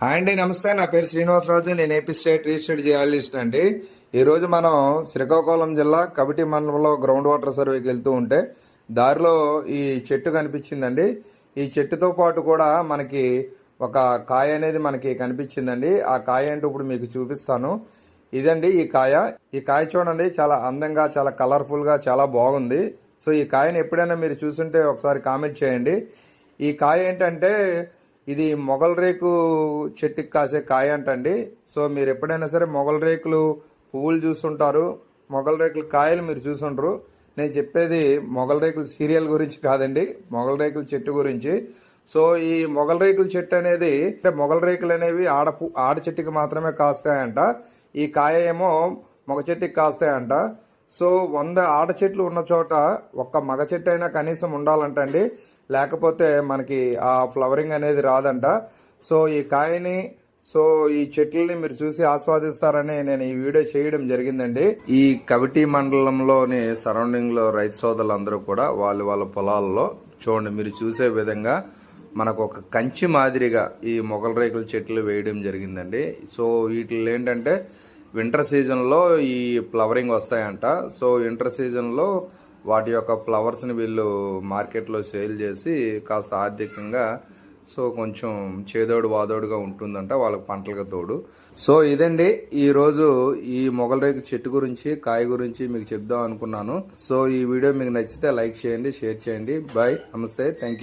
Hi అండి, నమస్తే. నా పేరు శ్రీనివాసరాజు. నేను ఏపీ స్టేట్ రిజిస్టర్డ్ జియాలజిస్ట్ అండి. ఈరోజు మనం శ్రీకాకుళం జిల్లా కబటి మండలంలో గ్రౌండ్ వాటర్ సర్వేకి వెళ్తూ ఉంటే దారిలో ఈ చెట్టు కనిపించిందండి. ఈ చెట్టుతో పాటు కూడా మనకి ఒక కాయ అనేది మనకి కనిపించిందండి. ఆ కాయ ఏంటో ఇప్పుడు మీకు చూపిస్తాను. ఇదండి ఈ కాయ. ఈ కాయ చూడండి, చాలా అందంగా, చాలా కలర్ఫుల్గా, చాలా బాగుంది. సో ఈ కాయను ఎప్పుడైనా మీరు చూసుంటే ఒకసారి కామెంట్ చేయండి. ఈ కాయ ఏంటంటే ఇది మొగల్ రేకు చెట్టుకి కాసే కాయ అంటండి. సో మీరు ఎప్పుడైనా సరే మొగల్ రేకులు పువ్వులు చూసుంటారు, మొగల్ రేకుల కాయలు మీరు చూసుంటారు. నేను చెప్పేది మొగల్ రేకుల సీరియల్ గురించి కాదండి, మొగల్ రేకుల చెట్టు గురించి. సో ఈ మొగల్ రేకుల చెట్టు అనేది, అంటే మొగల్ రేకులు అనేవి ఆడ చెట్టుకి మాత్రమే కాస్తాయంట. ఈ కాయ ఏమో మగ చెట్టుకి కాస్తాయంట. సో 100 ఆడ చెట్లు ఉన్న చోట ఒక్క మగ చెట్టు అయినా కనీసం ఉండాలంటండి, లేకపోతే మనకి ఆ ఫ్లవరింగ్ అనేది రాదంట. సో ఈ కాయని, సో ఈ చెట్లని మీరు చూసి ఆస్వాదిస్తారని నేను ఈ వీడియో చేయడం జరిగిందండి. ఈ కవిటి మండలంలోని సరౌండింగ్ లో రైతు సోదరులందరూ కూడా వాళ్ళ పొలాల్లో చూడండి, మీరు చూసే విధంగా మనకు ఒక కంచి మాదిరిగా ఈ మొగల్ రేకుల చెట్లు వేయడం జరిగిందండి. సో వీటిలో ఏంటంటే వింటర్ సీజన్లో ఈ ఫ్లవరింగ్ వస్తాయంట. సో వింటర్ సీజన్లో వాటి యొక్క ఫ్లవర్స్ని వీళ్ళు మార్కెట్లో సేల్ చేసి కాస్త ఆర్థికంగా సో కొంచెం చేదోడు వాదోడుగా ఉంటుందంట వాళ్ళకి పంటలకు తోడు. సో ఇదండి ఈరోజు ఈ మొగల్ రేకు చెట్టు గురించి, కాయ గురించి మీకు చెప్దాం అనుకున్నాను. సో ఈ వీడియో మీకు నచ్చితే లైక్ చేయండి, షేర్ చేయండి. బాయ్, నమస్తే, థ్యాంక్ యూ.